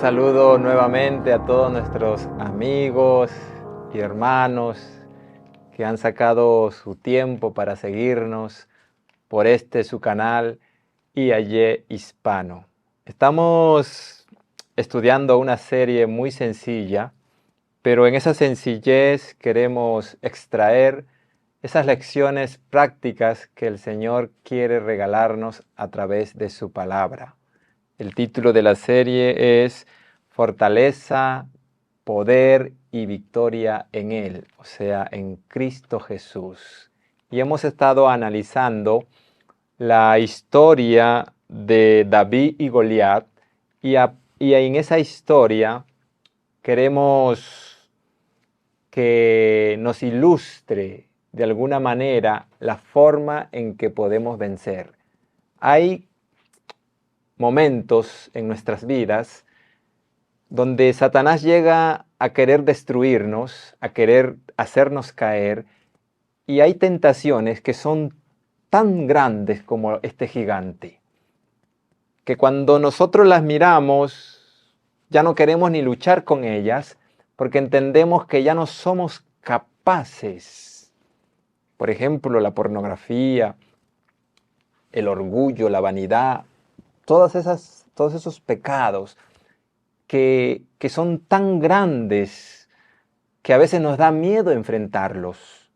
saludo nuevamente a todos nuestros amigos y hermanos que han sacado su tiempo para seguirnos por su canal IAYE Hispano. Estamos estudiando una serie muy sencilla, pero en esa sencillez queremos extraer esas lecciones prácticas que el Señor quiere regalarnos a través de su palabra. El título de la serie es Fortaleza, Poder y Victoria en Él, o sea, en Cristo Jesús. Y hemos estado analizando la historia de David y Goliat, y en esa historia queremos que nos ilustre de alguna manera la forma en que podemos vencer. Hay momentos en nuestras vidas donde Satanás llega a querer destruirnos, a querer hacernos caer, y hay tentaciones que son tan grandes como este gigante, que cuando nosotros las miramos ya no queremos ni luchar con ellas, porque entendemos que ya no somos capaces. Por ejemplo, la pornografía, el orgullo, la vanidad, todos esos pecados que son tan grandes que a veces nos da miedo enfrentarlos.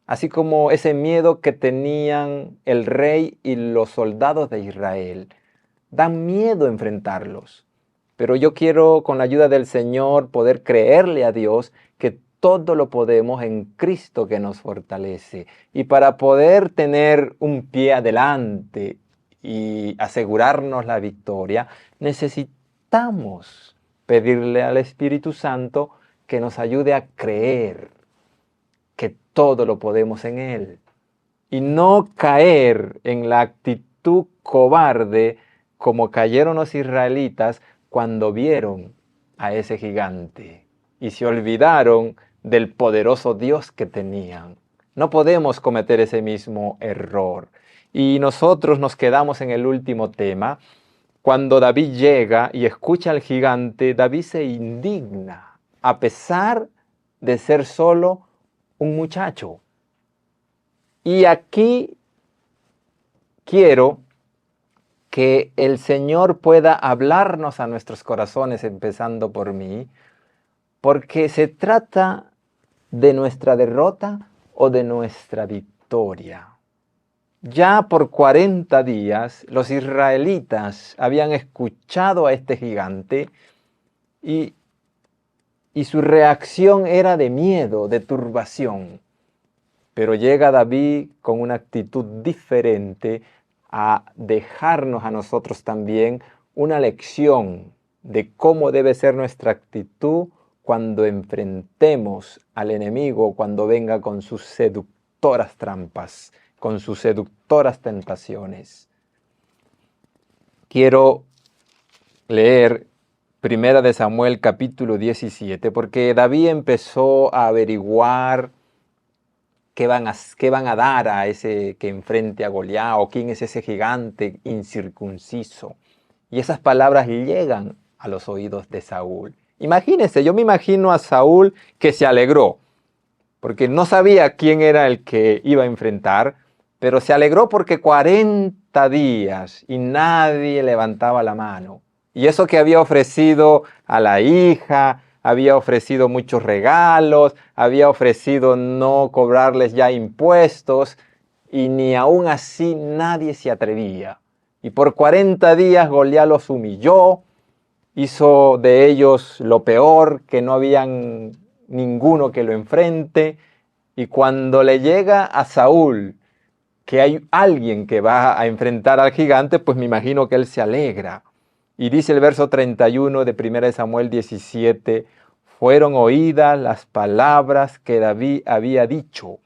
Así como ese miedo que tenían el rey y los soldados de Israel. Dan miedo enfrentarlos. Pero yo quiero, con la ayuda del Señor, poder creerle a Dios que todo lo podemos en Cristo que nos fortalece. Y para poder tener un pie adelante y asegurarnos la victoria, necesitamos pedirle al Espíritu Santo que nos ayude a creer que todo lo podemos en Él. Y no caer en la actitud cobarde como cayeron los israelitas cuando vieron a ese gigante y se olvidaron del poderoso Dios que tenían. No podemos cometer ese mismo error. Y nosotros nos quedamos en el último tema. Cuando David llega y escucha al gigante, David se indigna, a pesar de ser solo un muchacho. Y aquí quiero que el Señor pueda hablarnos a nuestros corazones, empezando por mí, porque se trata de nuestra derrota o de nuestra victoria. Ya por 40 días los israelitas habían escuchado a este gigante y su reacción era de miedo, de turbación. Pero llega David con una actitud diferente a dejarnos a nosotros también una lección de cómo debe ser nuestra actitud cuando enfrentemos al enemigo, cuando venga con sus seductoras trampas, con sus seductoras tentaciones. Quiero leer 1 Samuel capítulo 17, porque David empezó a averiguar qué van a dar a ese que enfrente a Goliat, o quién es ese gigante incircunciso. Y esas palabras llegan a los oídos de Saúl. Imagínense, yo me imagino a Saúl que se alegró, porque no sabía quién era el que iba a enfrentar, pero se alegró porque 40 días y nadie levantaba la mano. Y eso que había ofrecido a la hija, había ofrecido muchos regalos, había ofrecido no cobrarles ya impuestos, y ni aún así nadie se atrevía. Y por 40 días Goliat los humilló, hizo de ellos lo peor, que no habían ninguno que lo enfrente. Y cuando le llega a Saúl que hay alguien que va a enfrentar al gigante, pues me imagino que él se alegra. Y dice el verso 31 de 1 Samuel 17, fueron oídas las palabras que David había dicho,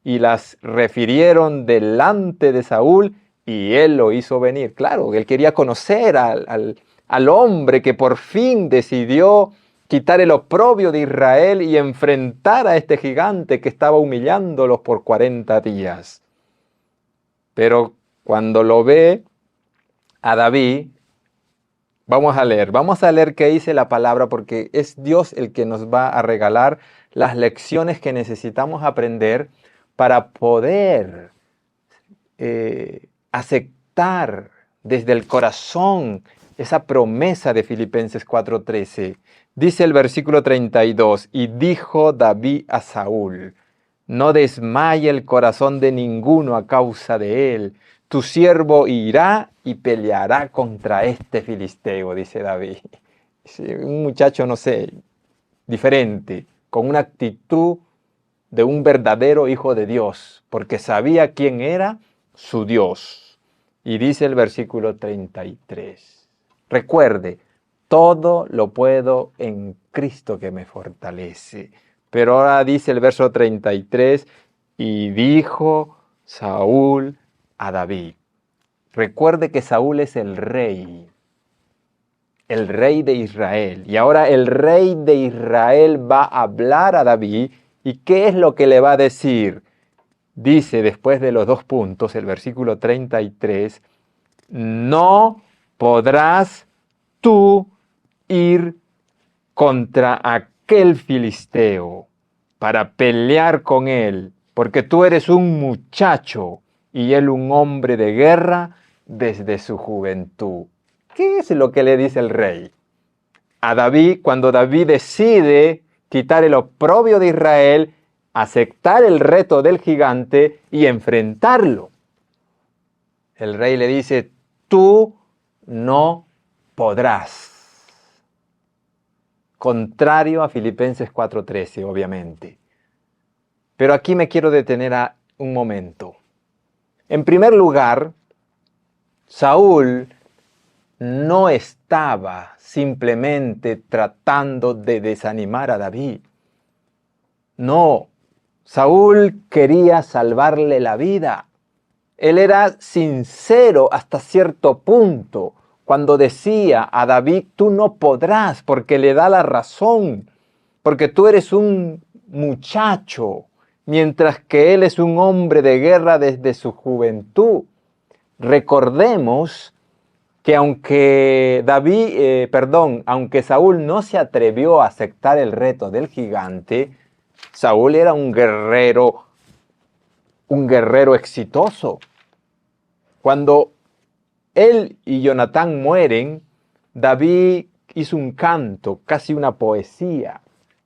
y las refirieron delante de Saúl, y él lo hizo venir. Claro, él quería conocer al hombre que por fin decidió quitar el oprobio de Israel y enfrentar a este gigante que estaba humillándolos por 40 días. Pero cuando lo ve a David, Vamos a leer qué dice la palabra porque es Dios el que nos va a regalar las lecciones que necesitamos aprender para poder aceptar desde el corazón esa promesa de Filipenses 4:13. Dice el versículo 32, y dijo David a Saúl, no desmaye el corazón de ninguno a causa de él. Tu siervo irá y peleará contra este filisteo, dice David. Un muchacho, no sé, diferente, con una actitud de un verdadero hijo de Dios, porque sabía quién era su Dios. Y dice el versículo 33, recuerde, todo lo puedo en Cristo que me fortalece. Pero ahora dice el verso 33, y dijo Saúl a David. Recuerde que Saúl es el rey de Israel. Y ahora el rey de Israel va a hablar a David. ¿Y qué es lo que le va a decir? Dice después de los 2 puntos, el versículo 33, no podrás tú ir contra aquel filisteo para pelear con él, porque tú eres un muchacho y él un hombre de guerra desde su juventud. ¿Qué es lo que le dice el rey a David cuando David decide quitar el oprobio de Israel, aceptar el reto del gigante y enfrentarlo? El rey le dice, tú no podrás. Contrario a Filipenses 4:13, obviamente. Pero aquí me quiero detener a un momento. En primer lugar, Saúl no estaba simplemente tratando de desanimar a David. No, Saúl quería salvarle la vida. Él era sincero hasta cierto punto cuando decía a David, tú no podrás, porque le da la razón, porque tú eres un muchacho, mientras que él es un hombre de guerra desde su juventud. Recordemos que aunque Saúl no se atrevió a aceptar el reto del gigante, Saúl era un guerrero exitoso. Cuando él y Jonatán mueren, David hizo un canto, casi una poesía,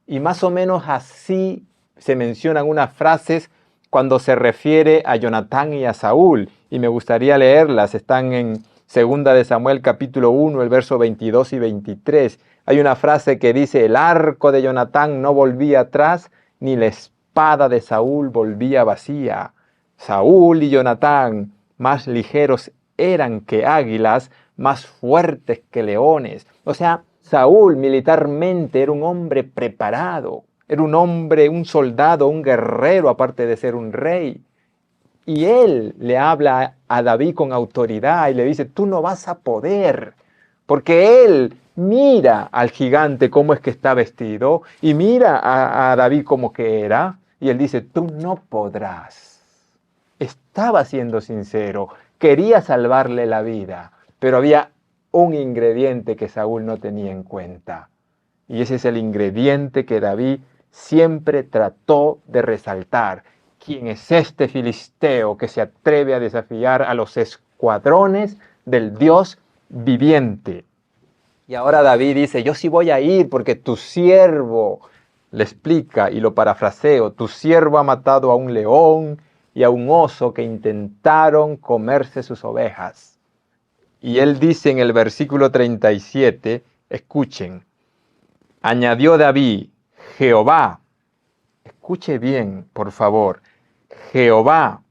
y más o menos así se mencionan unas frases cuando se refiere a Jonatán y a Saúl, y me gustaría leerlas. Están en 2 de Samuel capítulo 1, el verso 22 y 23. Hay una frase que dice, el arco de Jonatán no volvía atrás, ni la espada de Saúl volvía vacía. Saúl y Jonatán, más ligeros eran que águilas, más fuertes que leones. O sea, Saúl militarmente era un hombre preparado, era un hombre, un soldado, un guerrero, aparte de ser un rey. Y él le habla a David con autoridad y le dice, tú no vas a poder, porque él mira al gigante cómo es que está vestido y mira a David como que era, y él dice, tú no podrás. Estaba siendo sincero, quería salvarle la vida, pero había un ingrediente que Saúl no tenía en cuenta. Y ese es el ingrediente que David siempre trató de resaltar. ¿Quién es este filisteo que se atreve a desafiar a los escuadrones del Dios viviente? Y ahora David dice, yo sí voy a ir porque tu siervo, le explica y lo parafraseo, tu siervo ha matado a un león y a un oso que intentaron comerse sus ovejas. Y él dice en el versículo 37, escuchen, añadió David, Jehová, escuche bien, por favor, Jehová,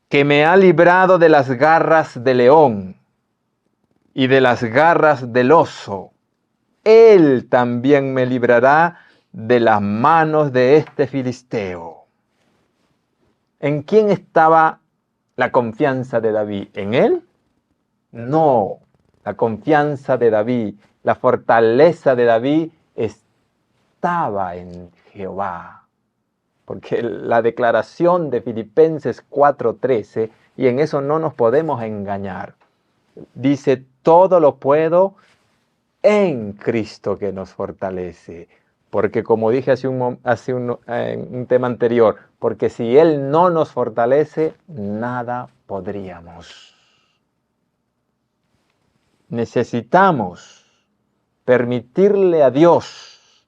que me ha librado de las garras del león y de las garras del oso, él también me librará de las manos de este filisteo. ¿En quién estaba la confianza de David? ¿En él? No, la confianza de David, la fortaleza de David estaba en Jehová. Porque la declaración de Filipenses 4:13, y en eso no nos podemos engañar, dice, todo lo puedo en Cristo que nos fortalece. Porque como dije en un tema anterior, porque si Él no nos fortalece, nada podríamos. Necesitamos permitirle a Dios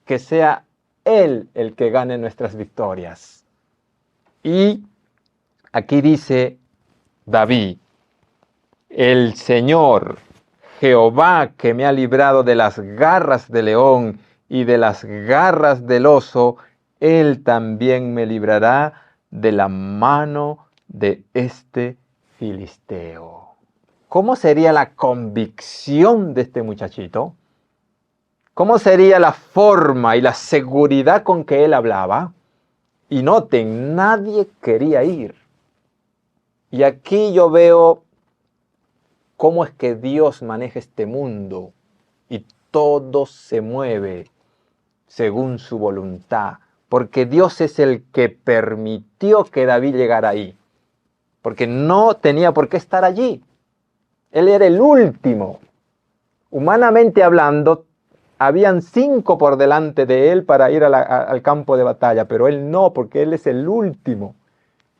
que sea Él el que gane nuestras victorias. Y aquí dice David, el Señor, Jehová, que me ha librado de las garras del león y de las garras del oso, Él también me librará de la mano de este filisteo. ¿Cómo sería la convicción de este muchachito? ¿Cómo sería la forma y la seguridad con que él hablaba? Y noten, nadie quería ir. Y aquí yo veo cómo es que Dios maneja este mundo y todo se mueve según su voluntad, porque Dios es el que permitió que David llegara ahí, porque no tenía por qué estar allí. Él era el último. Humanamente hablando, habían 5 por delante de él para ir al campo de batalla, pero él no, porque él es el último.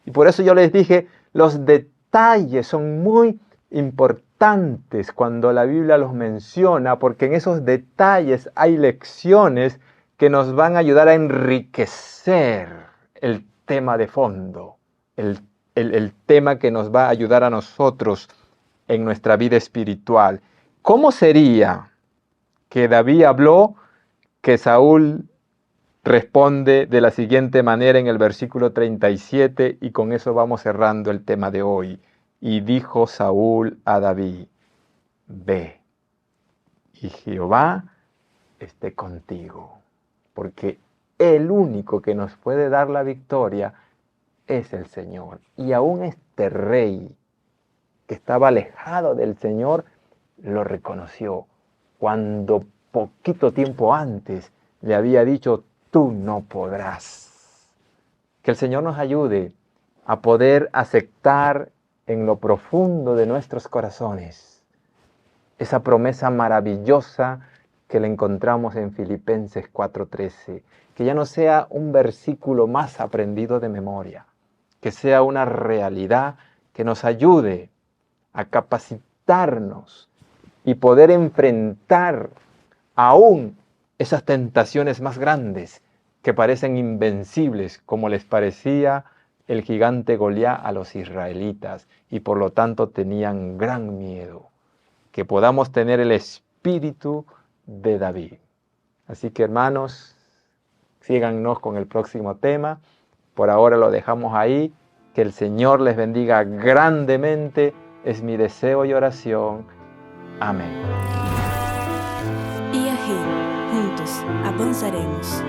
Y por eso yo les dije, los detalles son muy importantes cuando la Biblia los menciona, porque en esos detalles hay lecciones que nos van a ayudar a enriquecer el tema de fondo, el tema que nos va a ayudar a nosotros en nuestra vida espiritual. ¿Cómo sería que David habló que Saúl responde de la siguiente manera en el versículo 37 y con eso vamos cerrando el tema de hoy? Y dijo Saúl a David, ve, y Jehová esté contigo, porque el único que nos puede dar la victoria es el Señor. Y aún este rey que estaba alejado del Señor lo reconoció cuando poquito tiempo antes le había dicho, tú no podrás. Que el Señor nos ayude a poder aceptar en lo profundo de nuestros corazones esa promesa maravillosa que le encontramos en Filipenses 4:13, que ya no sea un versículo más aprendido de memoria, que sea una realidad que nos ayude a capacitarnos y poder enfrentar aún esas tentaciones más grandes que parecen invencibles, como les parecía el gigante Goliat a los israelitas, y por lo tanto tenían gran miedo. Que podamos tener el espíritu de David. Así que hermanos, síganos con el próximo tema. Por ahora lo dejamos ahí. Que el Señor les bendiga grandemente. Es mi deseo y oración. Amén. IAG, juntos avanzaremos.